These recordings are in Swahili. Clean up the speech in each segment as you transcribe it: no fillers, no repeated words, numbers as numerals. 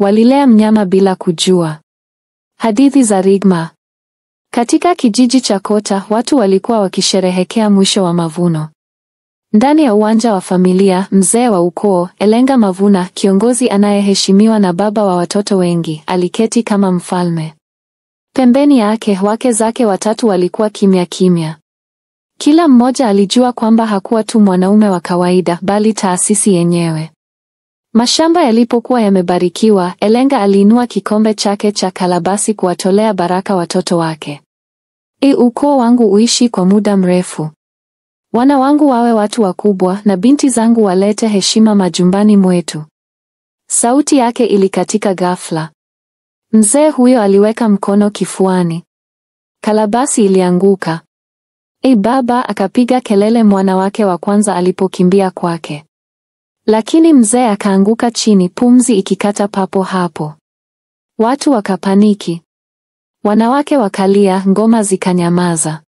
Walilea mnyama bila kujua. Hadithi za Rigma. Katika kijiji cha Kota, watu walikuwa wakisherehekea mwisho wa mavuno. Ndani ya uwanja wa familia, mzee wa ukoo, Elenga Mavuna, kiongozi anayeheshimiwa na baba wa watoto wengi, aliketi kama mfalme. Pembeni yake, wake zake watatu walikuwa kimya kimya. Kila mmoja alijua kwamba hakuwa tu mwanaume wa kawaida, bali taasisi yenyewe. Mashamba yalipokuwa yamebarikiwa, Elenga aliinua kikombe chake cha kalabasi kuwatolea baraka watoto wake. Ukoo wangu uishi kwa muda mrefu. Wana wangu wawe watu wakubwa na binti zangu walete heshima majumbani mwetu. Sauti yake ilikatika ghafla. Mzee huyo aliweka mkono kifuani. Kalabasi ilianguka. Baba, akapiga kelele mwana wake wa kwanza alipokimbia kwake. Lakini mzee akaanguka chini, pumzi ikikata papo hapo. Watu wakapaniki. Wanawake wakalia, ngoma zikanyamaza.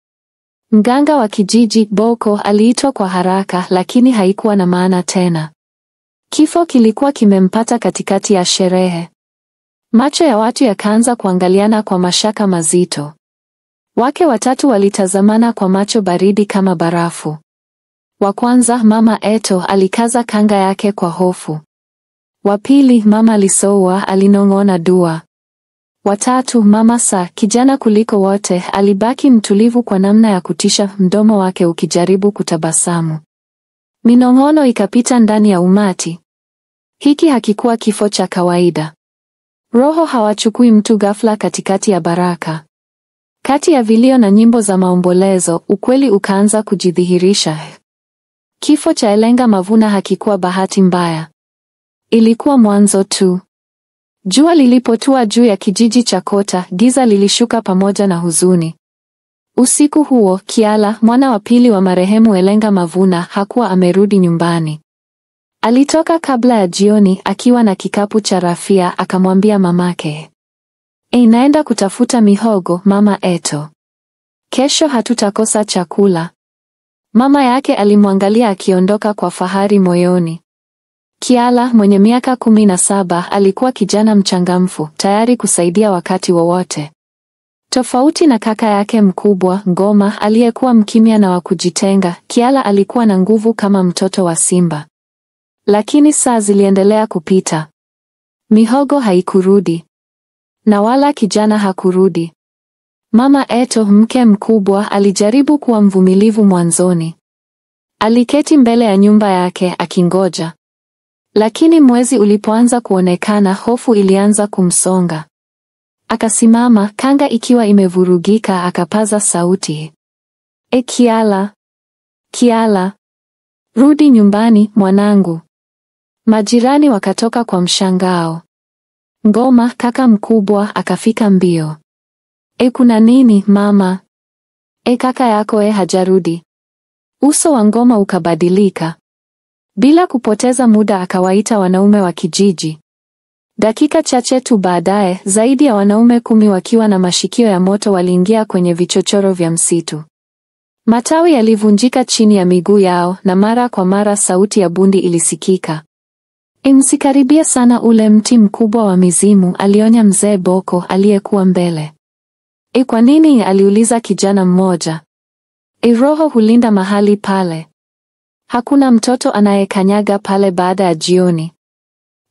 Mganga wa kijiji, Boko, aliitwa kwa haraka, lakini haikuwa na maana tena. Kifo kilikuwa kimempata katikati ya sherehe. Macho ya watu yakaanza kuangaliana kwa mashaka mazito. Wake watatu walitazamana kwa macho baridi kama barafu. Wa kwanza, Mama Eto, alikaza kanga yake kwa hofu. Wa pili, Mama Lisowa, alinong'ona dua. Wa tatu, Mama Sa, kijana kuliko wote, alibaki mtulivu kwa namna ya kutisha, mdomo wake ukijaribu kutabasamu. Minong'ono ikapita ndani ya umati. Hiki hakikuwa kifo cha kawaida. Roho hawachukui mtu ghafla katikati ya baraka. Kati ya vilio na nyimbo za maombolezo, ukweli ukaanza kujidhihirisha. Kifo cha Elenga Mavuna hakikuwa bahati mbaya. Ilikuwa mwanzo tu. Jua lilipotua juu ya kijiji cha Kota, giza lilishuka pamoja na huzuni. Usiku huo, Kiala, mwana wa pili wa marehemu Elenga Mavuna, hakuwa amerudi nyumbani. Alitoka kabla ya jioni akiwa na kikapu cha rafia, akamwambia mamake, naenda kutafuta mihogo, Mama Eto. Kesho hatutakosa chakula. Mama yake alimwangalia akiondoka kwa fahari moyoni. Kiala, mwenye miaka 17, alikuwa kijana mchangamfu, tayari kusaidia wakati wowote. Tofauti na kaka yake mkubwa, Ngoma, aliyekuwa mkimya na wa kujitenga, Kiala alikuwa na nguvu kama mtoto wa simba. Lakini saa ziliendelea kupita. Mihogo haikurudi. Na wala kijana hakurudi. Mama Eto, mke mkubwa, alijaribu kuwa mvumilivu mwanzoni. Aliketi mbele ya nyumba yake akingoja. Lakini mwezi ulipoanza kuonekana, hofu ilianza kumsonga. Akasimama, kanga ikiwa imevurugika, akapaza sauti. Kiala! Kiala! Rudi nyumbani, mwanangu. Majirani wakatoka kwa mshangao. Ngoma, kaka mkubwa, akafika mbio. Kuna nini, mama? Kaka yako hajarudi. Uso wa Ngoma ukabadilika. Bila kupoteza muda akawaita wanaume wa kijiji. Dakika chache tu baadaye, zaidi ya wanaume 10 wakiwa na mashikio ya moto waliingia kwenye vichochoro vya msitu. Matawi yalivunjika chini ya miguu yao na mara kwa mara sauti ya bundi ilisikika. Msikaribie sana ule mti mkubwa wa mizimu, alionya mzee Boko aliyekuwa mbele. Kwa nini? Aliuliza kijana mmoja. Roho hulinda mahali pale. Hakuna mtoto anayekanyaga pale baada ya jioni.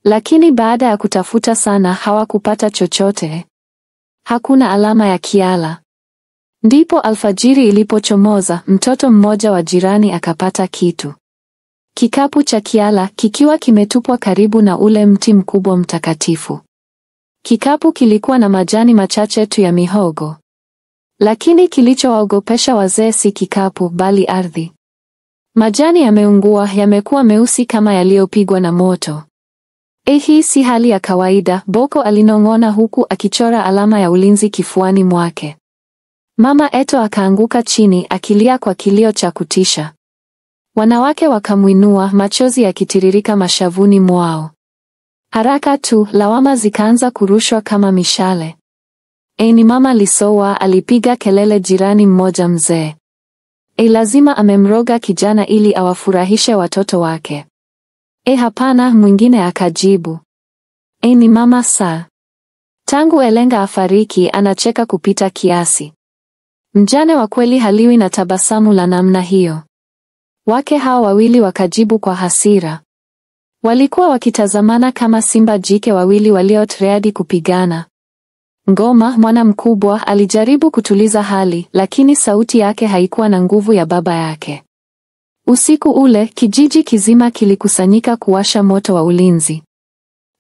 Lakini baada ya kutafuta sana hawakupata chochote. Hakuna alama ya Kiala. Ndipo alfajiri ilipochomoza, mtoto mmoja wa jirani akapata kitu. Kikapu cha Kiala kikiwa kimetupwa karibu na ule mti mkubwa mtakatifu. Kikapu kilikuwa na majani machache tu ya mihogo. Lakini kilichowaogopesha wazee si kikapu bali ardhi. Majani yameungua, yamekuwa meusi kama yaliyopigwa na moto. Hii si hali ya kawaida, Boko alinong'ona huku akichora alama ya ulinzi kifuani mwake. Mama Eto akaanguka chini akilia kwa kilio cha kutisha. Wanawake wakamwinua, machozi yakitiririka mashavuni mwao. Haraka tu, lawama zikaanza kurushwa kama mishale. Ni Mama Lisowa, alipiga kelele jirani mmoja mzee. Lazima amemroga kijana ili awafurahishe watoto wake. Hapana, mwingine akajibu. Ni mama Saa. Tangu Elenga afariki anacheka kupita kiasi. Mjane wa kweli haliwi na tabasamu la namna hiyo. Wake hao wawili wakajibu kwa hasira. Walikuwa wakitazamana kama simba jike wawili waliotredi kupigana. Ngoma, mwana mkubwa, alijaribu kutuliza hali, lakini sauti yake haikuwa na nguvu ya baba yake. Usiku ule, kijiji kizima kilikusanyika kuwasha moto wa ulinzi.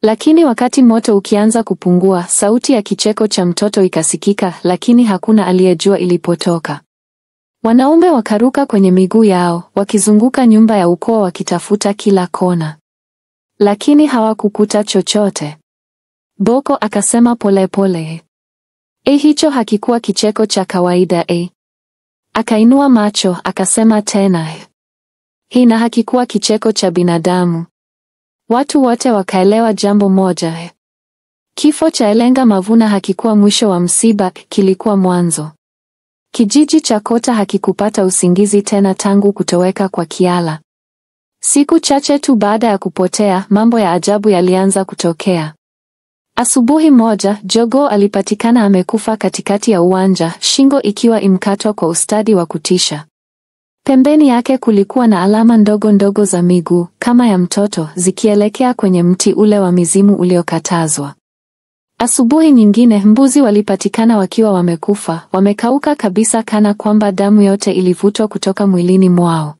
Lakini wakati moto ukianza kupungua, sauti ya kicheko cha mtoto ikasikika, lakini hakuna aliyejua ilipotoka. Wanaume wakaruka kwenye miguu yao, wakizunguka nyumba ya ukoo wakitafuta kila kona. Lakini hawakukuta chochote. Boko akasema polepole, hicho hakikuwa kicheko cha kawaida. Akainua macho, akasema tena, na hakikuwa kicheko cha binadamu. Watu wote wakaelewa jambo moja. Kifo cha Elenga Mavuna hakikuwa mwisho wa msiba, kilikuwa mwanzo. Kijiji cha Kota hakikupata usingizi tena tangu kutoweka kwa Kiala. Siku chache tu baada ya kupotea, mambo ya ajabu yalianza kutokea. Asubuhi moja, jogoo alipatikana amekufa katikati ya uwanja, shingo ikiwa imkatwa kwa ustadi wa kutisha. Pembeni yake kulikuwa na alama ndogo ndogo za miguu, kama ya mtoto, zikielekea kwenye mti ule wa mizimu uliokatazwa. Asubuhi nyingine, mbuzi walipatikana wakiwa wamekufa, wamekauka kabisa kana kwamba damu yote ilivutwa kutoka mwilini mwao.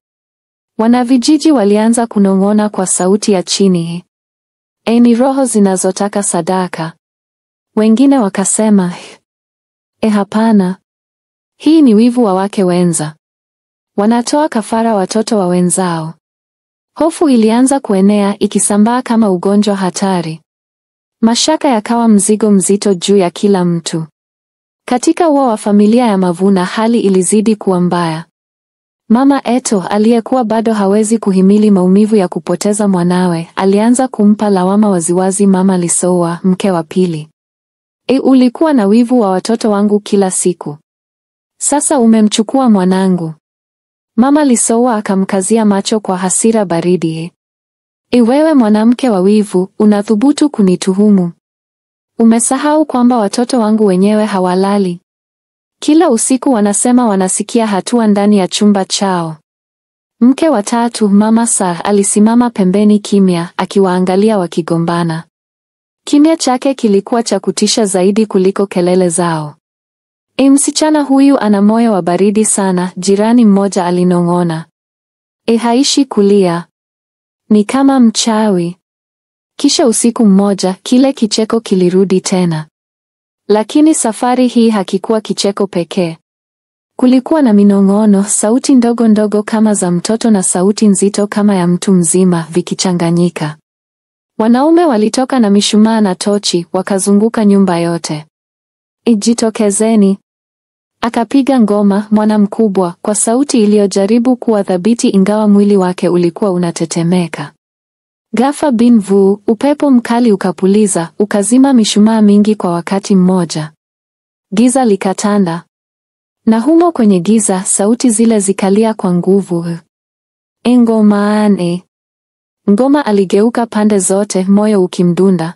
Wanavijiji walianza kunong'ona kwa sauti ya chini, ni roho zinazotaka sadaka. Wengine wakasema, hapana. Hii ni wivu wa wake wenza. Wanatoa kafara watoto wa wenzao. Hofu ilianza kuenea, ikisambaa kama ugonjwa hatari. Mashaka yakawa mzigo mzito juu ya kila mtu. Katika ukoo wa familia ya Mavuna hali ilizidi kuwa mbaya. Mama Eto, aliyekuwa bado hawezi kuhimili maumivu ya kupoteza mwanawe, alianza kumpa lawama waziwazi Mama Lisowa, mke wa pili. Ulikuwa na wivu wa watoto wangu kila siku. Sasa umemchukua mwanangu. Mama Lisowa akamkazia macho kwa hasira baridi. Wewe mwanamke wa wivu, unathubutu kunituhumu? Umesahau kwamba watoto wangu wenyewe hawalali? Kila usiku wanasema wanasikia hatua ndani ya chumba chao. Mke wa tatu, Mama Saa, alisimama pembeni kimya, akiwaangalia wakigombana. Kimya chake kilikuwa cha kutisha zaidi kuliko kelele zao. Msichana huyu ana moyo wa baridi sana, jirani mmoja alinong'ona. Haishi kulia. Ni kama mchawi. Kisha usiku mmoja, kile kicheko kilirudi tena. Lakini safari hii hakikuwa kicheko pekee. Kulikuwa na minong'ono, sauti ndogo ndogo kama za mtoto na sauti nzito kama ya mtu mzima, vikichanganyika. Wanaume walitoka na mishumaa na tochi, wakazunguka nyumba yote. Jitokezeni. Akapiga ngoma, mwana mkubwa, kwa sauti iliyojaribu kuwa thabiti ingawa mwili wake ulikuwa unatetemeka. Ghafla bin vu, upepo mkali ukapuliza, ukazima mishumaa mingi kwa wakati mmoja. Giza likatanda. Na humo kwenye giza, sauti zile zikalia kwa nguvu. Ngomaane. Ngoma aligeuka pande zote, moyo ukimdunda.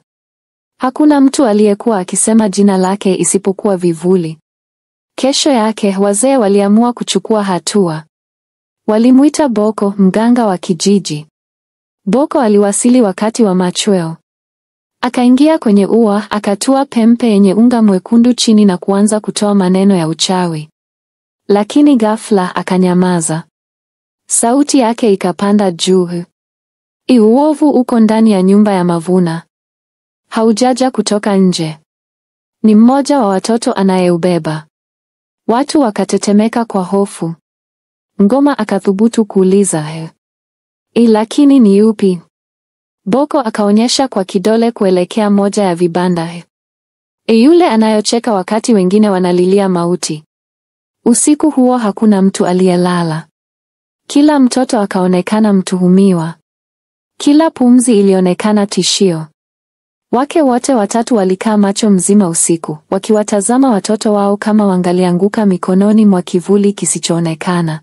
Hakuna mtu aliyekuwa akisema jina lake isipokuwa vivuli. Kesho yake, wazee waliamua kuchukua hatua. Walimuita Boko, mganga wa kijiji. Boko aliwasili wakati wa machweo. Akaingia kwenye ua, akatua pembe yenye unga mwekundu chini na kuanza kutoa maneno ya uchawi. Lakini ghafla akanyamaza. Sauti yake ikapanda juu. Uovu uko ndani ya nyumba ya Mavuna. Haujaja kutoka nje. Ni mmoja wa watoto anayeubeba. Watu wakatetemeka kwa hofu. Ngoma akathubutu kuuliza, lakini ni yupi? Boko akaonyesha kwa kidole kuelekea moja ya vibanda. Yule anayocheka wakati wengine wanalilia mauti. Usiku huo hakuna mtu aliyelala. Kila mtoto akaonekana mtuhumiwa. Kila pumzi ilionekana tishio. Wake wote watatu walikaa macho mzima usiku, wakiwatazama watoto wao kama wangalianguka mikononi mwa kivuli kisichoonekana.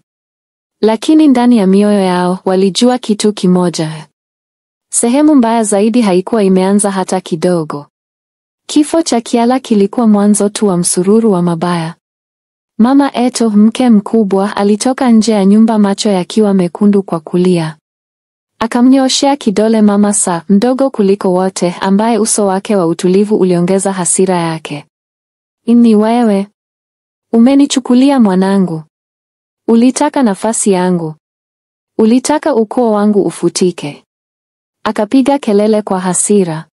Lakini ndani ya mioyo yao walijua kitu kimoja. Sehemu mbaya zaidi haikuwa imeanza hata kidogo. Kifo cha Kiala kilikuwa mwanzo tu wa msururu wa mabaya. Mama Eto, mke mkubwa, alitoka nje ya nyumba, macho yakiwa mekundu kwa kulia. Akamnyooshea kidole Mama Sa, mdogo kuliko wote, ambaye uso wake wa utulivu uliongeza hasira yake. Ni wewe? Umenichukulia mwanangu. Ulitaka nafasi yangu. Ulitaka ukoo wangu ufutike. Akapiga kelele kwa hasira.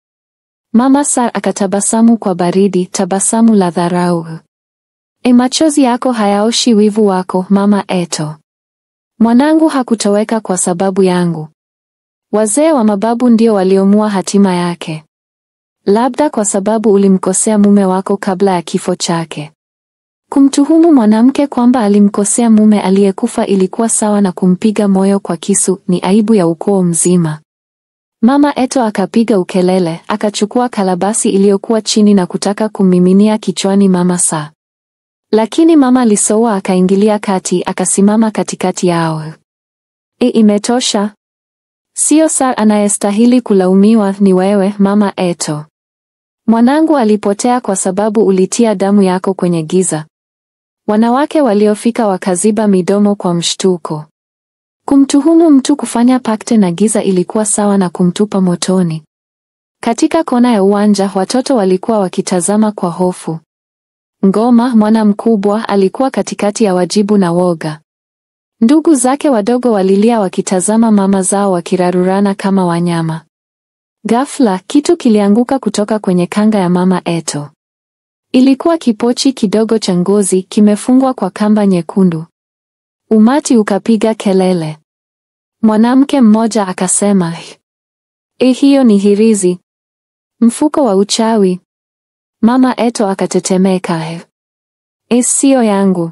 Mama Sa akatabasamu kwa baridi, tabasamu la dharau. Machozi yako hayaoshi wivu wako, Mama Eto. Mwanangu hakutoweka kwa sababu yangu. Wazee wa mababu ndio waliomua hatima yake. Labda kwa sababu ulimkosea mume wako kabla ya kifo chake. Kumtuhumu mwanamke kwamba alimkosea mume aliyekufa ilikuwa sawa na kumpiga moyo kwa kisu, ni aibu ya ukoo mzima. Mama Eto akapiga ukelele, akachukua kalabasi iliyokuwa chini na kutaka kummiminia kichwani Mama Sa. Lakini Mama Lisowa akaingilia kati, akasimama katikati yao. Imetosha. Sio Sa anayestahili kulaumiwa, ni wewe, Mama Eto. Mwanangu alipotea kwa sababu ulitia damu yako kwenye giza. Wanawake waliofika wakaziba midomo kwa mshtuko. Kumtuhumu mtu kufanya pakte na giza ilikuwa sawa na kumtupa motoni. Katika kona ya uwanja watoto walikuwa wakitazama kwa hofu. Ngoma, mwana mkubwa, alikuwa katikati ya wajibu na woga. Ndugu zake wadogo walilia wakitazama mama zao wakirarurana kama wanyama. Ghafla, kitu kilianguka kutoka kwenye kanga ya Mama Eto. Ilikuwa kipochi kidogo cha ngozi, kimefungwa kwa kamba nyekundu. Umati ukapiga kelele. Mwanamke mmoja akasema, hiyo ni hirizi. Mfuko wa uchawi. Mama Eto akatetemeka. Sio yangu.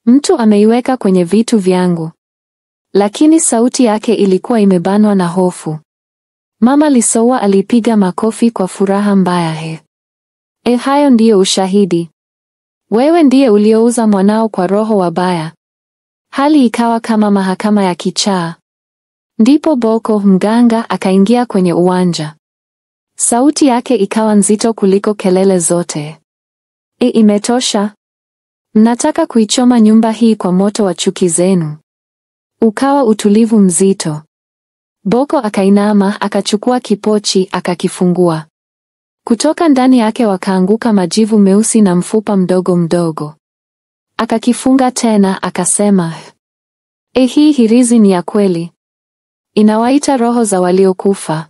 Mtu ameiweka kwenye vitu vyangu. Lakini sauti yake ilikuwa imebanwa na hofu. Mama Lisowa alipiga makofi kwa furaha mbaya. Hayo ndiyo ushahidi. Wewe ndiye uliouza mwanao kwa roho wabaya. Hali ikawa kama mahakama ya kichaa. Ndipo Boko, mganga, akaingia kwenye uwanja. Sauti yake ikawa nzito kuliko kelele zote. Imetosha. Mnataka kuichoma nyumba hii kwa moto wa chuki zenu. Ukawa utulivu mzito. Boko akainama, akachukua kipochi, akakifungua. Kutoka ndani yake wakaanguka majivu meusi na mfupa mdogo mdogo. Akakifunga tena, akasema, hii hirizi ni ya kweli. Inawaita roho za waliokufa.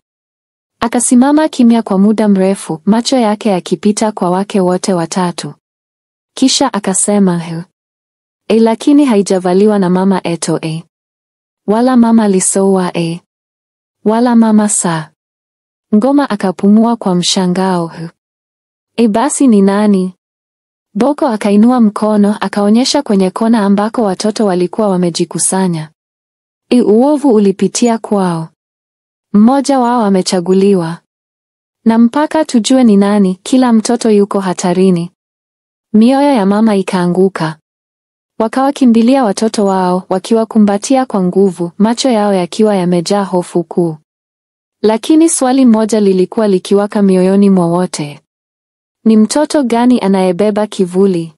Akasimama kimya kwa muda mrefu, macho yake yakipita kwa wake wote watatu. Kisha akasema, lakini haijavaliwa na Mama Eto wala Mama Lisowa wala Mama Sa. Ngoma akapumua kwa mshangao. Basi ni nani? Boko akainua mkono, akaonyesha kwenye kona ambako watoto walikuwa wamejikusanya. Uovu ulipitia kwao. Mmoja wao amechaguliwa. Na mpaka tujue ni nani, kila mtoto yuko hatarini. Mioyo ya mama ikaanguka. Wakawakimbilia watoto wao, wakiwakumbatia kwa nguvu, macho yao yakiwa yamejaa hofu kuu. Lakini swali moja lilikuwa likiwaka mioyoni mwa wote. Ni mtoto gani anayebeba kivuli?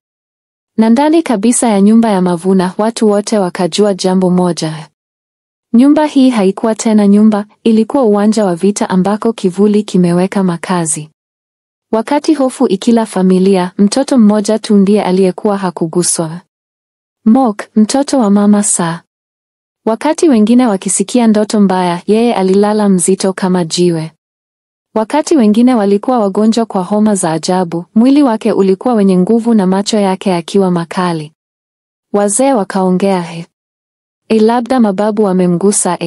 Na ndani kabisa ya nyumba ya Mavuna, watu wote wakajua jambo moja. Nyumba hii haikuwa tena nyumba, ilikuwa uwanja wa vita ambako kivuli kimeweka makazi. Wakati hofu ikila familia, mtoto mmoja tu ndiye aliyekuwa hakuguswa. Mok, mtoto wa Mama Sa. Wakati wengine wakisikia ndoto mbaya, yeye alilala mzito kama jiwe. Wakati wengine walikuwa wagonjwa kwa homa za ajabu, mwili wake ulikuwa wenye nguvu na macho yake yakiwa makali. Wazee wakaongea, labda mababu wamemgusa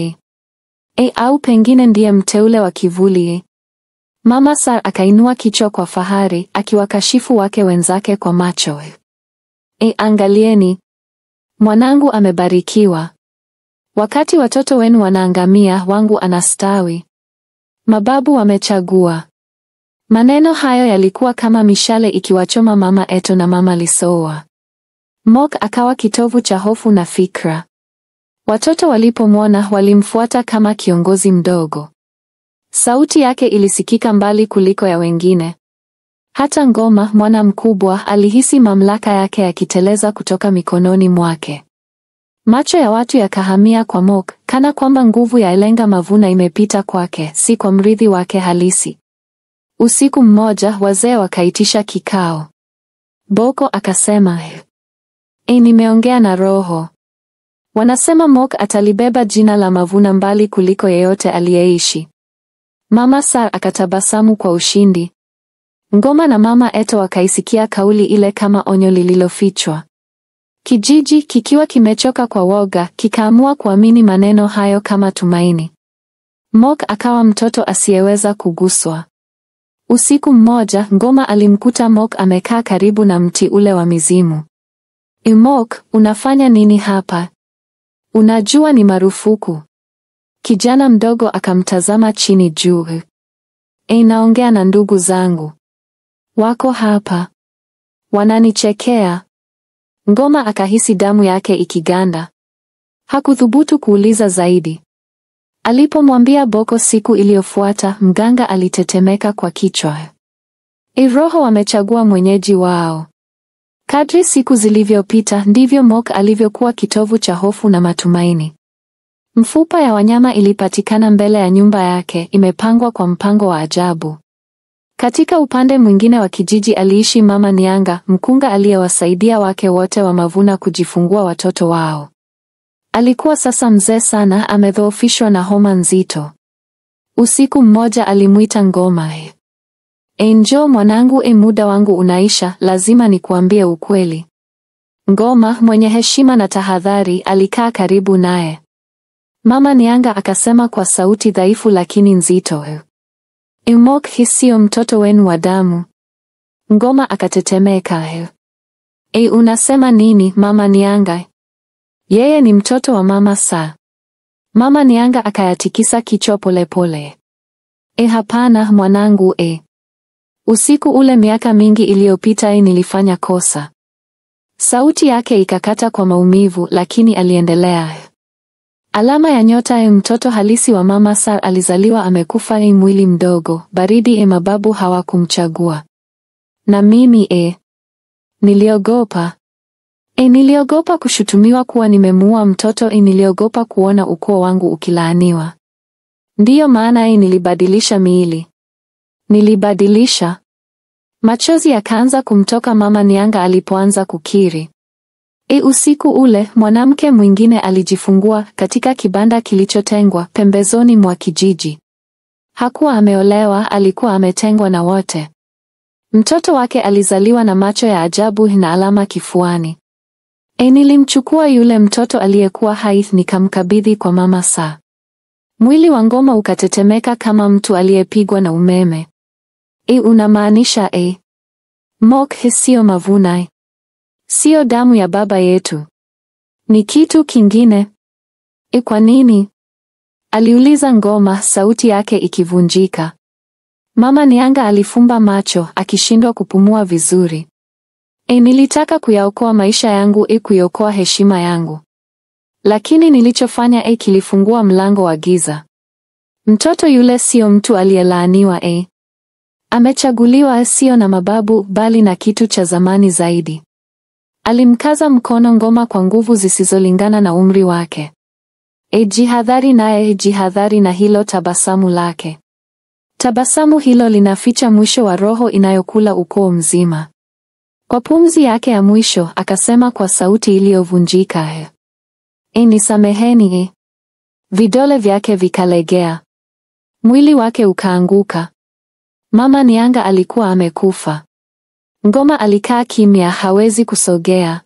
au pengine ndiye mteule wa kivuli. Mama Sa akainua kichwa kwa fahari, akiwakashifu wake wenzake kwa macho. Angalieni. Mwanangu amebarikiwa. Wakati watoto wenu wanaangamia, wangu anastawi. Mababu wamechagua. Maneno hayo yalikuwa kama mishale ikiwachoma Mama Eto na Mama Lisowa. Mok akawa kitovu cha hofu na fikra. Watoto walipomwona walimfuata kama kiongozi mdogo. Sauti yake ilisikika mbali kuliko ya wengine. Hata Ngoma, mwana mkubwa, alihisi mamlaka yake yakiteleza kutoka mikononi mwake. Macho ya watu yakahamia kwa Mok, kana kwamba nguvu ya Elenga Mavuna imepita kwake, si kwa mrithi wake halisi. Usiku mmoja, wazee wakaitisha kikao. Boko akasema, nimeongea na roho. Wanasema Mok atalibeba jina la Mavuna mbali kuliko yeyote aliyeishi. Mama Sar akatabasamu kwa ushindi. Ngoma na Mama Eto wakaisikia kauli ile kama onyo lililofichwa. Kijiji kikiwa kimechoka kwa woga, kikaamua kuamini maneno hayo kama tumaini. Mok akawa mtoto asiyeweza kuguswa. Usiku mmoja, Ngoma alimkuta Mok amekaa karibu na mti ule wa mizimu. Mok, unafanya nini hapa? Unajua ni marufuku. Kijana mdogo akamtazama chini juu. Naongea na ndugu zangu. Wako hapa. Wananichekea. Ngoma akahisi damu yake ikiganda. Hakuthubutu kuuliza zaidi. Alipomwambia Boko siku iliyofuata, mganga alitetemeka kwa kichwa. Roho wamechagua mwenyeji wao. Kadri siku zilivyopita, ndivyo Mok alivyokuwa kitovu cha hofu na matumaini. Mfupa ya wanyama ilipatikana mbele ya nyumba yake, imepangwa kwa mpango wa ajabu. Katika upande mwingine wa kijiji aliishi Mama Nianga, mkunga aliyewasaidia wake wote wa Mavuna kujifungua watoto wao. Alikuwa sasa mzee sana, amedhoofishwa na homa nzito. Usiku mmoja alimuita Ngoma. Njoo mwanangu, muda wangu unaisha, lazima nikuambie ukweli. Ngoma, mwenye heshima na tahadhari, alikaa karibu naye. Mama Nianga akasema kwa sauti dhaifu lakini nzito. Mok sio mtoto wenu wa damu. Ngoma akatetemeka. Unasema nini, Mama Nianga? Yeye ni mtoto wa Mama Sa. Mama Nianga akayatikisa kichwa polepole. Hapana mwanangu. Usiku ule miaka mingi iliyopita nilifanya kosa. Sauti yake ikakata kwa maumivu, lakini aliendelea. Alama ya nyota, mtoto halisi wa Mama Sar alizaliwa amekufa, mwili mdogo, baridi, mababu hawakumchagua. Na mimi niliogopa. Niliogopa kushutumiwa kuwa nimemuua mtoto, niliogopa kuona ukoo wangu ukilaaniwa. Ndiyo maana nilibadilisha miili. Nilibadilisha. Machozi yakaanza kumtoka Mama Nianga alipoanza kukiri. Usiku ule, mwanamke mwingine alijifungua katika kibanda kilichotengwa pembezoni mwa kijiji. Hakuwa ameolewa, alikuwa ametengwa na wote. Mtoto wake alizaliwa na macho ya ajabu na alama kifuani. Nilimchukua yule mtoto aliyekuwa hai nikamkabidhi kwa Mama Sa. Mwili wa Ngoma ukatetemeka kama mtu aliyepigwa na umeme. Unamaanisha Mok sio Mavuna? Sio damu ya baba yetu? Ni kitu kingine? Kwa nini? Aliuliza Ngoma, sauti yake ikivunjika. Mama Nianga alifumba macho, akishindwa kupumua vizuri. Nilitaka kuyaokoa maisha yangu, kuiokoa heshima yangu. Lakini nilichofanya kilifungua mlango wa giza. Mtoto yule sio mtu aliyelaaniwa. Amechaguliwa, sio na mababu, bali na kitu cha zamani zaidi. Alimkaza mkono Ngoma kwa nguvu zisizolingana na umri wake. Jihadhari naye, jihadhari na hilo tabasamu lake. Tabasamu hilo linaficha mwisho wa roho inayokula ukoo mzima. Kwa pumzi yake ya mwisho, akasema kwa sauti iliyovunjika, nisameheni. Vidole vyake vikalegea. Mwili wake ukaanguka. Mama Nianga alikuwa amekufa. Ngoma alikaa kimya, hawezi kusogea.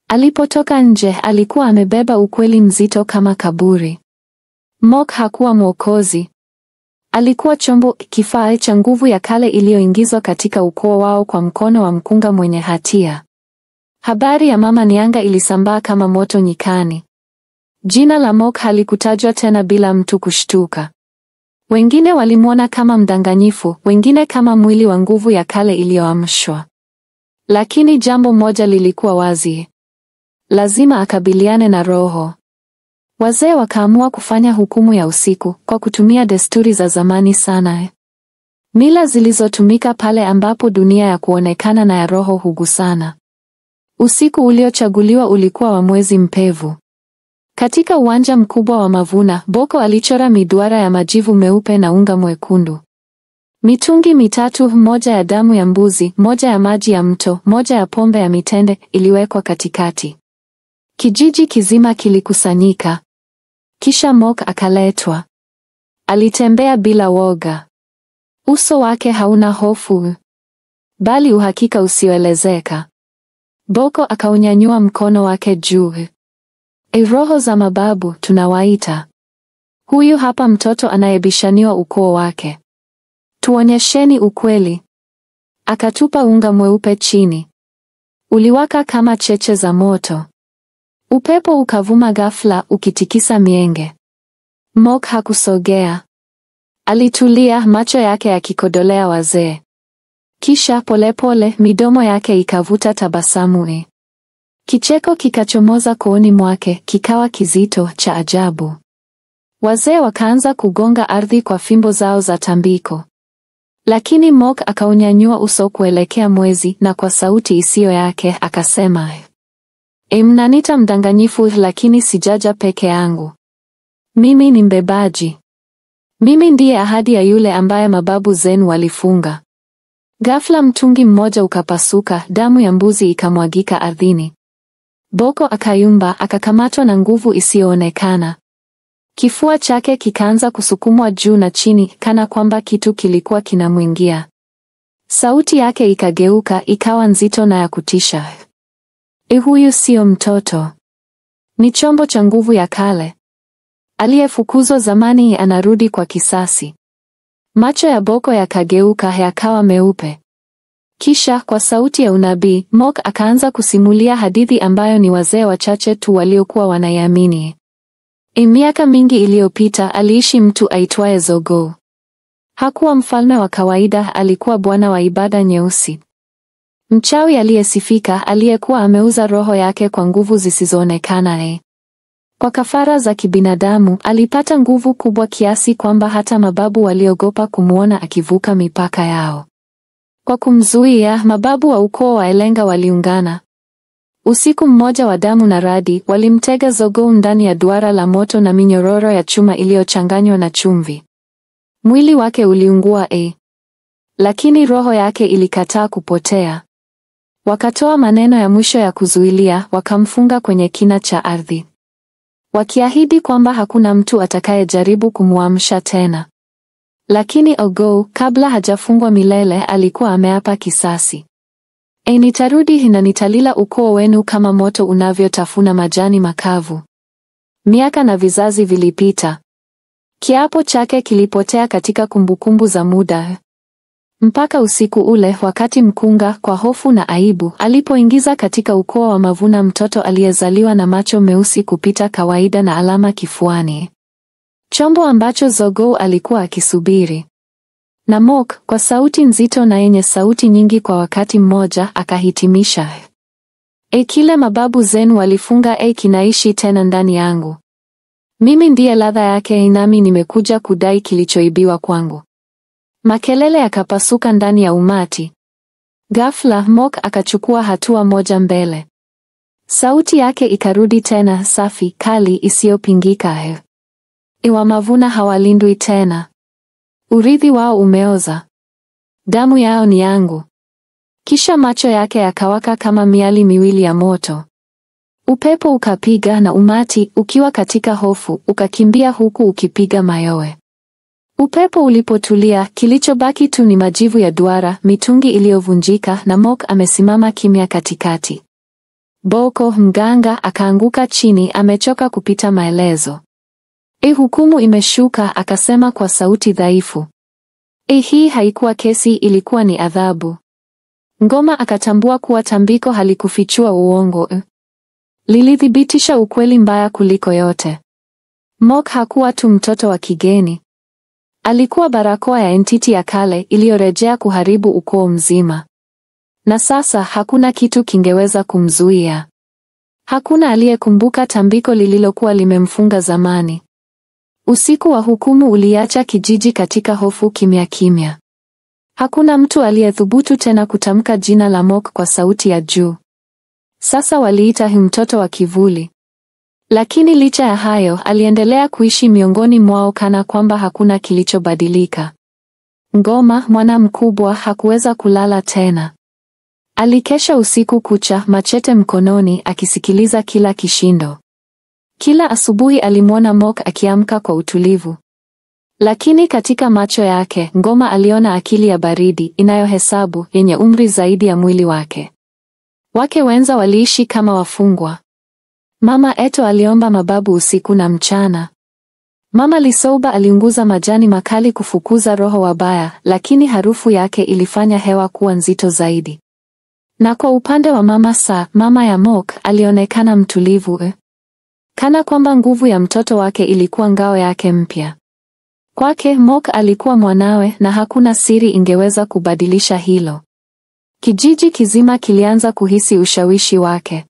Alipotoka nje, alikuwa amebeba ukweli mzito kama kaburi. Mok hakuwa mwokozi. Alikuwa chombo, kifaa cha nguvu ya kale iliyoingizwa katika ukoo wao kwa mkono wa mkunga mwenye hatia. Habari ya Mama Nianga ilisambaa kama moto nyikani. Jina la Mok halikutajwa tena bila mtu kushtuka. Wengine walimwona kama mdanganyifu, wengine kama mwili wa nguvu ya kale iliyoamshwa. Lakini jambo moja lilikuwa wazi. Lazima akabiliane na roho. Wazee wakaamua kufanya hukumu ya usiku kwa kutumia desturi za zamani sana. Mila zilizotumika pale ambapo dunia ya kuonekana na ya roho hugusana. Usiku uliochaguliwa ulikuwa wa mwezi mpevu. Katika uwanja mkubwa wa Mavuna, Boko alichora miduara ya majivu meupe na unga mwekundu. Mitungi mitatu, moja ya damu ya mbuzi, moja ya maji ya mto, moja ya pombe ya mitende, iliwekwa katikati. Kijiji kizima kilikusanyika. Kisha Mok akaletwa. Alitembea bila woga. Uso wake hauna hofu, bali uhakika usioelezeka. Boko akaunyanyua mkono wake juu. Roho za mababu tunawaita. Huyu hapa mtoto anayebishaniwa ukoo wake. Tuonyesheni ukweli. Akatupa unga mweupe chini. Uliwaka kama cheche za moto. Upepo ukavuma ghafla ukitikisa mienge. Mok hakusogea. Alitulia, macho yake yakikodolea wazee. Kisha polepole midomo yake ikavuta tabasamu. Kicheko kikachomoza kooni mwake, kikawa kizito cha ajabu. Wazee wakaanza kugonga ardhi kwa fimbo zao za tambiko. Lakini Mok akaunyanyua uso kuelekea mwezi na kwa sauti isiyo yake akasema, mnanita mdanganyifu, lakini sijaja peke yangu. Mimi ni mbebaji. Mimi ndiye ahadi ya yule ambaye mababu zenu walifunga. Ghafla mtungi mmoja ukapasuka, damu ya mbuzi ikamwagika ardhini. Boko akayumba, akakamatwa na nguvu isiyoonekana. Kifua chake kikaanza kusukumwa juu na chini, kana kwamba kitu kilikuwa kinamwingia. Sauti yake ikageuka, ikawa nzito na ya kutisha. Huyu sio mtoto. Ni chombo cha nguvu ya kale. Aliyefukuzwa zamani anarudi kwa kisasi. Macho ya Boko yakageuka, yakawa meupe. Kisha kwa sauti ya unabii, Mok akaanza kusimulia hadithi ambayo ni wazee wachache tu waliokuwa wanaiamini. Miaka mingi iliyopita aliishi mtu aitwaye Zogo. Hakuwa mfalme wa kawaida, alikuwa bwana wa ibada nyeusi. Mchawi aliyesifika, aliyekuwa ameuza roho yake kwa nguvu zisizoonekana. Kwa kafara za kibinadamu, alipata nguvu kubwa kiasi kwamba hata mababu waliogopa kumuona akivuka mipaka yao. Kwa kumzuia, mababu wa ukoo wa Elenga waliungana. Usiku mmoja wa damu na radi, walimtega Zogo ndani ya duara la moto na minyororo ya chuma iliyochanganywa na chumvi. Mwili wake uliungua, lakini roho yake ilikataa kupotea. Wakatoa maneno ya mwisho ya kuzuilia, wakamfunga kwenye kina cha ardhi, wakiahidi kwamba hakuna mtu atakayejaribu kumwamsha tena. Lakini Ogo, kabla hajafungwa milele, alikuwa ameapa kisasi. Nitarudi na nitalila ukoo wenu kama moto unavyotafuna majani makavu. Miaka na vizazi vilipita. Kiapo chake kilipotea katika kumbukumbu za muda. Mpaka usiku ule, wakati mkunga, kwa hofu na aibu, alipoingiza katika ukoo wa Mavuna mtoto aliyezaliwa na macho meusi kupita kawaida na alama kifuani. Chombo ambacho Zogo alikuwa akisubiri. Na Mok, kwa sauti nzito na yenye sauti nyingi kwa wakati mmoja, akahitimisha. Kile mababu zenu walifunga kinaishi tena ndani yangu. Mimi ndiye ladha yake, nami nimekuja kudai kilichoibiwa kwangu. Makelele yakapasuka ndani ya umati. Ghafla Mok akachukua hatua moja mbele. Sauti yake ikarudi tena, safi, kali, isiyopingika. Wa Mavuna hawalindwi tena. Urithi wao umeoza. Damu yao ni yangu. Kisha macho yake yakawaka kama miali miwili ya moto. Upepo ukapiga na umati, ukiwa katika hofu, ukakimbia huku ukipiga mayowe. Upepo ulipotulia, kilichobaki tu ni majivu ya duara, mitungi iliyovunjika na Mok amesimama kimya katikati. Boko, mganga, akaanguka chini, amechoka kupita maelezo. Hukumu imeshuka, akasema kwa sauti dhaifu. Hii haikuwa kesi, ilikuwa ni adhabu. Ngoma akatambua kuwa tambiko halikufichua uongo. Lilithibitisha ukweli mbaya kuliko yote. Mok hakuwa tu mtoto wa kigeni. Alikuwa barakoa ya entiti ya kale iliyorejea kuharibu ukoo mzima. Na sasa hakuna kitu kingeweza kumzuia. Hakuna aliyekumbuka tambiko lililokuwa limemfunga zamani. Usiku wa hukumu uliacha kijiji katika hofu, kimya kimya. Hakuna mtu aliyethubutu tena kutamka jina la Mork kwa sauti ya juu. Sasa waliita mtoto wa kivuli. Lakini licha ya hayo, aliendelea kuishi miongoni mwao kana kwamba hakuna kilichobadilika. Ngoma, mwana mkubwa, hakuweza kulala tena. Alikesha usiku kucha, machete mkononi, akisikiliza kila kishindo. Kila asubuhi alimwona Mork akiamka kwa utulivu. Lakini katika macho yake, Ngoma aliona akili ya baridi, inayohesabu, yenye umri zaidi ya mwili wake. Wake wenza waliishi kama wafungwa. Mama Eto aliomba mababu usiku na mchana. Mama Lisouba aliunguza majani makali kufukuza roho wabaya, lakini harufu yake ilifanya hewa kuwa nzito zaidi. Na kwa upande wa Mama Sa, mama ya Mork, alionekana mtulivu, kana kwamba nguvu ya mtoto wake ilikuwa ngao yake mpya. Kwake, Mork alikuwa mwanawe na hakuna siri ingeweza kubadilisha hilo. Kijiji kizima kilianza kuhisi ushawishi wake.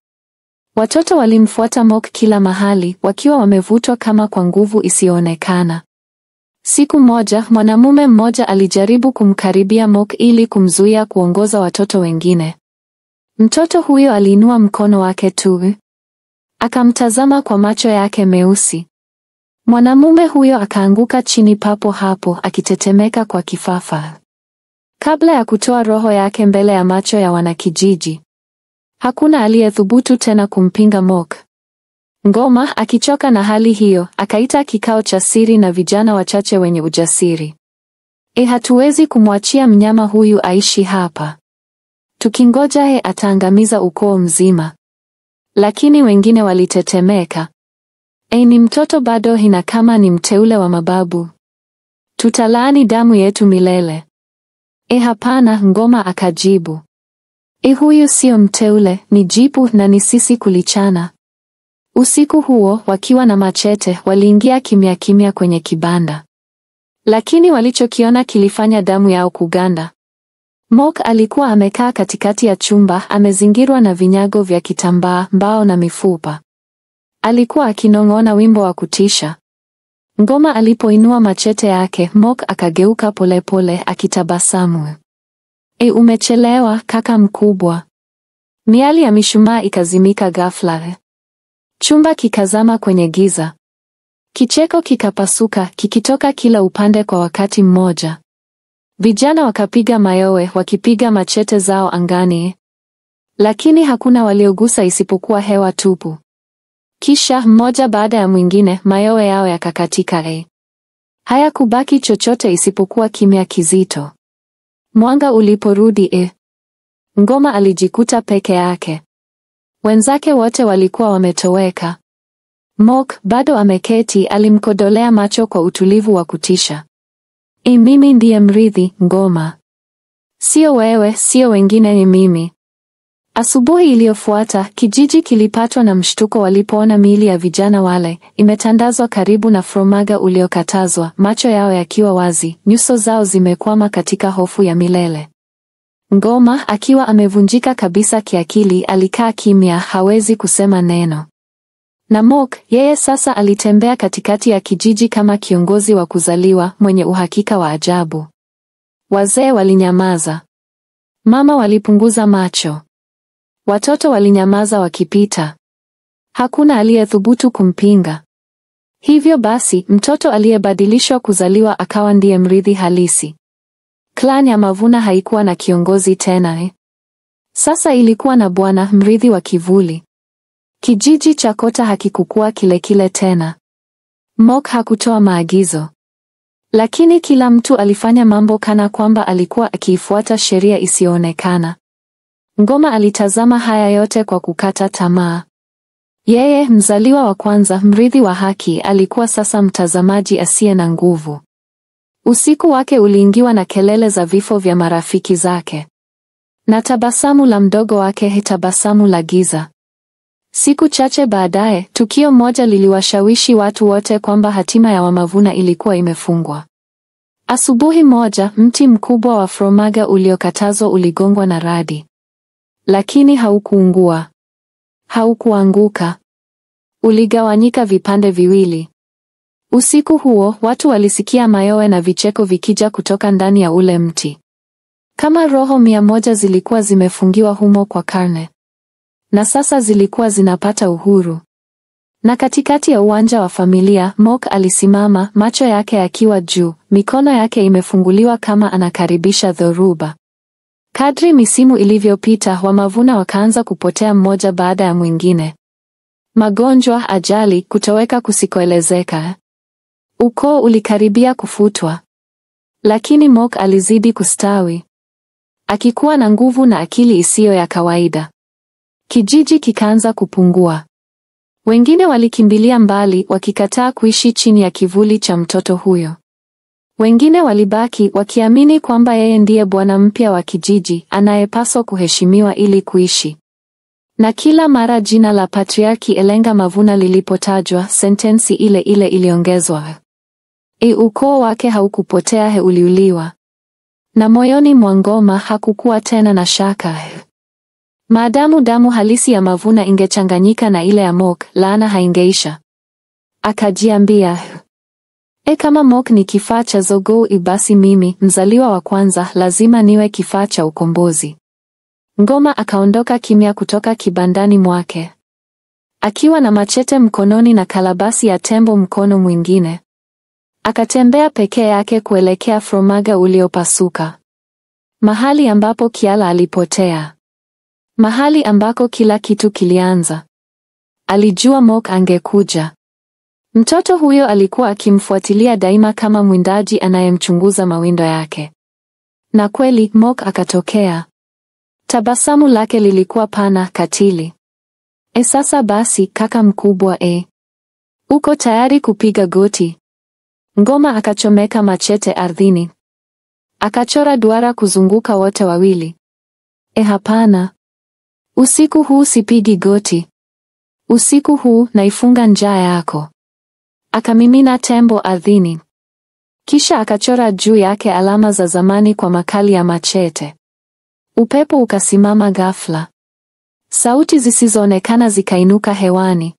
Watoto walimfuata Mork kila mahali, wakiwa wamevutwa kama kwa nguvu isiyoonekana. Siku moja, mwanamume mmoja alijaribu kumkaribia Mork ili kumzuia kuongoza watoto wengine. Mtoto huyo aliinua mkono wake tu. Akamtazama kwa macho yake meusi. Mwanamume huyo akaanguka chini papo hapo, akitetemeka kwa kifafa. Kabla ya kutoa roho yake mbele ya macho ya wanakijiji. Hakuna aliyethubutu tena kumpinga Mork. Ngoma, akichoka na hali hiyo, akaita kikao cha siri na vijana wachache wenye ujasiri. Hatuwezi kumwachia mnyama huyu aishi hapa. Tukingoja ataangamiza ukoo mzima. Lakini wengine walitetemeka. Ni mtoto bado, hina kama ni mteule wa mababu. Tutalaani damu yetu milele. Hapana, Ngoma akajibu. Huyu sio mteule, ni jipu na ni sisi kulichana. Usiku huo, wakiwa na machete, waliingia kimya kimya kwenye kibanda. Lakini walichokiona kilifanya damu yao kuganda. Mork alikuwa amekaa katikati ya chumba, amezingirwa na vinyago vya kitambaa, mbao na mifupa. Alikuwa akinong'ona wimbo wa kutisha. Ngoma alipoinua machete yake, Mork akageuka polepole, akitabasamu. Umechelewa, kaka mkubwa. Miali ya mishumaa ikazimika ghafla. Chumba kikazama kwenye giza. Kicheko kikapasuka, kikitoka kila upande kwa wakati mmoja. Vijana wakapiga mayowe, wakipiga machete zao angani. Lakini hakuna waliogusa isipokuwa hewa tupu. Kisha, mmoja baada ya mwingine, mayowe yao yakakatika. Hayakubaki chochote isipokuwa kimya kizito. Mwanga uliporudi, Ngoma alijikuta peke yake. Wenzake wote walikuwa wametoweka. Mork, bado ameketi, alimkodolea macho kwa utulivu wa kutisha. Mimi ndiye mrithi, Ngoma. Sio wewe, sio wengine, ni mimi. Asubuhi iliyofuata, kijiji kilipatwa na mshtuko walipoona miili ya vijana wale, imetandazwa karibu na fromaga uliokatazwa, macho yao yakiwa wazi, nyuso zao zimekwama katika hofu ya milele. Ngoma, akiwa amevunjika kabisa kiakili, alikaa kimya, hawezi kusema neno. Na Mork, yeye sasa alitembea katikati ya kijiji kama kiongozi wa kuzaliwa, mwenye uhakika wa ajabu. Wazee walinyamaza. Mama walipunguza macho. Watoto walinyamaza wakipita. Hakuna aliyethubutu kumpinga. Hivyo basi, mtoto aliyebadilishwa kuzaliwa akawa ndiye mrithi halisi. Klan ya Mavuna haikuwa na kiongozi tena. Sasa ilikuwa na bwana, mrithi wa kivuli. Kijiji cha Kota hakikukua kile kile tena. Mork hakutoa maagizo. Lakini kila mtu alifanya mambo kana kwamba alikuwa akiifuata sheria isiyoonekana. Ngoma alitazama haya yote kwa kukata tamaa. Yeye, mzaliwa wa kwanza, mrithi wa haki, alikuwa sasa mtazamaji asiye na nguvu. Usiku wake uliingiwa na kelele za vifo vya marafiki zake. Na tabasamu la mdogo wake, tabasamu la giza. Siku chache baadaye, tukio moja liliwashawishi watu wote kwamba hatima ya Wamavuna ilikuwa imefungwa. Asubuhi moja, mti mkubwa wa fromaga uliokatazwa uligongwa na radi. Lakini haukuungua. Haukuanguka. Uligawanyika vipande viwili. Usiku huo, watu walisikia mayowe na vicheko vikija kutoka ndani ya ule mti. Kama roho 100 zilikuwa zimefungiwa humo kwa karne. Na sasa zilikuwa zinapata uhuru. Na katikati ya uwanja wa familia, Mork alisimama, macho yake yakiwa juu, mikono yake imefunguliwa kama anakaribisha dhoruba. Kadri misimu ilivyopita, wamavuna wakaanza kupotea mmoja baada ya mwingine. Magonjwa, ajali, kutoweka kusikoelezeka. Ukoo ulikaribia kufutwa. Lakini Mork alizidi kustawi. Akikuwa na nguvu na akili isiyo ya kawaida. Kijiji kikaanza kupungua. Wengine walikimbilia mbali, wakikataa kuishi chini ya kivuli cha mtoto huyo. Wengine walibaki wakiamini kwamba yeye ndiye bwana mpya wa kijiji, anayepaswa kuheshimiwa ili kuishi. Na kila mara jina la Patriarki Elenga Mavuna lilipotajwa, sentensi ile ile iliongezwa. Ukoo wake haukupotea, uliuliwa. Na moyoni mwa Ngoma hakukuwa tena na shaka. Maadamu damu halisi ya Mavuna ingechanganyika na ile ya Mork, laana haingeisha. Akajiambia, kama Mork ni kifaa cha Zogou, basi mimi, mzaliwa wa kwanza, lazima niwe kifaa cha ukombozi. Ngoma akaondoka kimya kutoka kibandani mwake. Akiwa na machete mkononi na kalabasi ya tembo mkono mwingine. Akatembea pekee yake kuelekea Fromaga uliopasuka. Mahali ambapo Kiala alipotea. Mahali ambako kila kitu kilianza. Alijua Mork angekuja. Mtoto huyo alikuwa akimfuatilia daima kama mwindaji anayemchunguza mawindo yake. Na kweli, Mork akatokea. Tabasamu lake lilikuwa pana, katili. Sasa basi, kaka mkubwa, uko tayari kupiga goti? Ngoma akachomeka machete ardhini. Akachora duara kuzunguka wote wawili. Hapana. Usiku huu sipigi goti. Usiku huu naifunga njaa yako. Akamimina tembo ardhini. Kisha akachora juu yake alama za zamani kwa makali ya machete. Upepo ukasimama ghafla. Sauti zisizoonekana zikainuka hewani.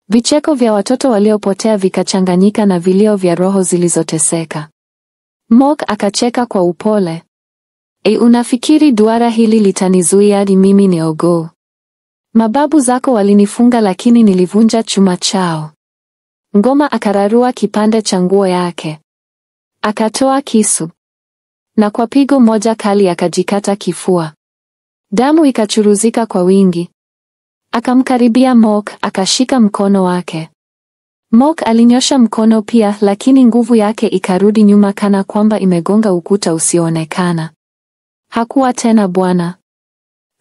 Vicheko vya watoto waliopotea vikachanganyika na vilio vya roho zilizoteseka. Mork akacheka kwa upole. Unafikiri duara hili litanizuia hadi mimi niogoo? Mababu zako walinifunga lakini nilivunja chuma chao. Ngoma akararua kipande cha nguo yake. Akatoa kisu. Na kwa pigo moja kali akajikata kifua. Damu ikachuruzika kwa wingi. Akamkaribia Mork, akashika mkono wake. Mork alinyosha mkono pia, lakini nguvu yake ikarudi nyuma kana kwamba imegonga ukuta usioonekana. Hakuwa tena bwana.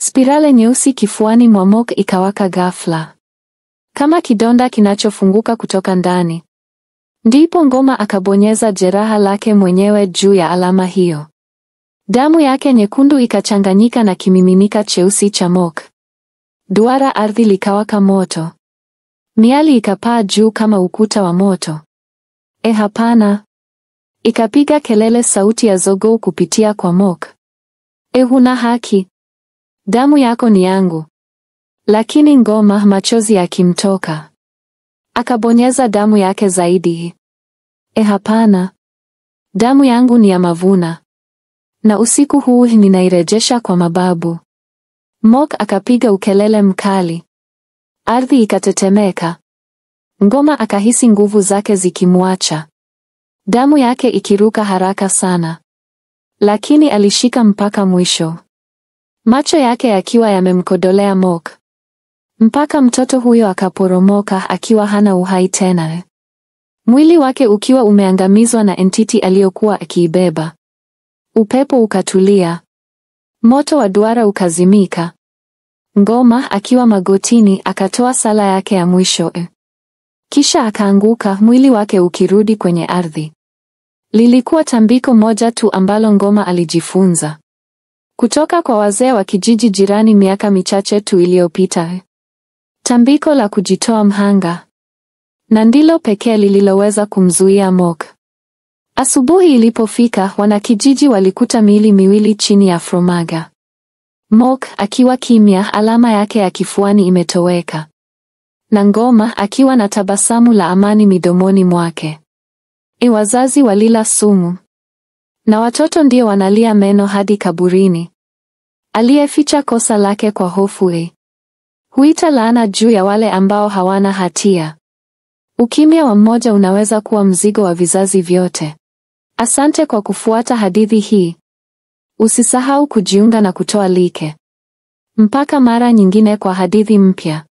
Spirale nyeusi kifuani mwa Mork ikawaka ghafla. Kama kidonda kinachofunguka kutoka ndani. Ndipo Ngoma akabonyeza jeraha lake mwenyewe juu ya alama hiyo. Damu yake nyekundu ikachanganyika na kimiminika cheusi cha Mork. Duara ardhi likawaka moto. Miali ikapaa juu kama ukuta wa moto. Hapana. Ikapiga kelele sauti ya Zogou kupitia kwa Mork. Huna haki. Damu yako ni yangu. Lakini Ngoma, machozi yakimtoka, akabonyeza damu yake zaidi. Hapana. Damu yangu ni ya Mavuna. Na usiku huu ninairejesha kwa mababu. Mork akapiga ukelele mkali. Ardhi ikatetemeka. Ngoma akahisi nguvu zake zikimwacha. Damu yake ikiruka haraka sana. Lakini alishika mpaka mwisho. Macho yake yakiwa yamemkodolea Mork. Mpaka mtoto huyo akaporomoka akiwa hana uhai tena. Mwili wake ukiwa umeangamizwa na entity aliyokuwa akiibeba. Upepo ukatulia. Moto wa duara ukazimika. Ngoma akiwa magotini akatoa sala yake ya mwisho. Kisha akaanguka, mwili wake ukirudi kwenye ardhi. Lilikuwa tambiko moja tu ambalo Ngoma alijifunza kutoka kwa wazee wa kijiji jirani miaka michache tu iliyopita. Tambiko la kujitoa mhanga. Na ndilo pekee lililoweza kumzuia Mork. Asubuhi ilipofika, wanakijiji walikuta miili miwili chini ya Fromaga. Mok akiwa kimya, alama yake ya kifuani imetoweka. Na Ngoma akiwa na tabasamu la amani midomoni mwake. Wazazi walila sumu. Na watoto ndio wanalia meno hadi kaburini. Aliyeficha kosa lake kwa hofu huita laana juu ya wale ambao hawana hatia. Ukimya wa mmoja unaweza kuwa mzigo wa vizazi vyote. Asante kwa kufuata hadithi hii. Usisahau kujiunga na kutoa like. Mpaka mara nyingine kwa hadithi mpya.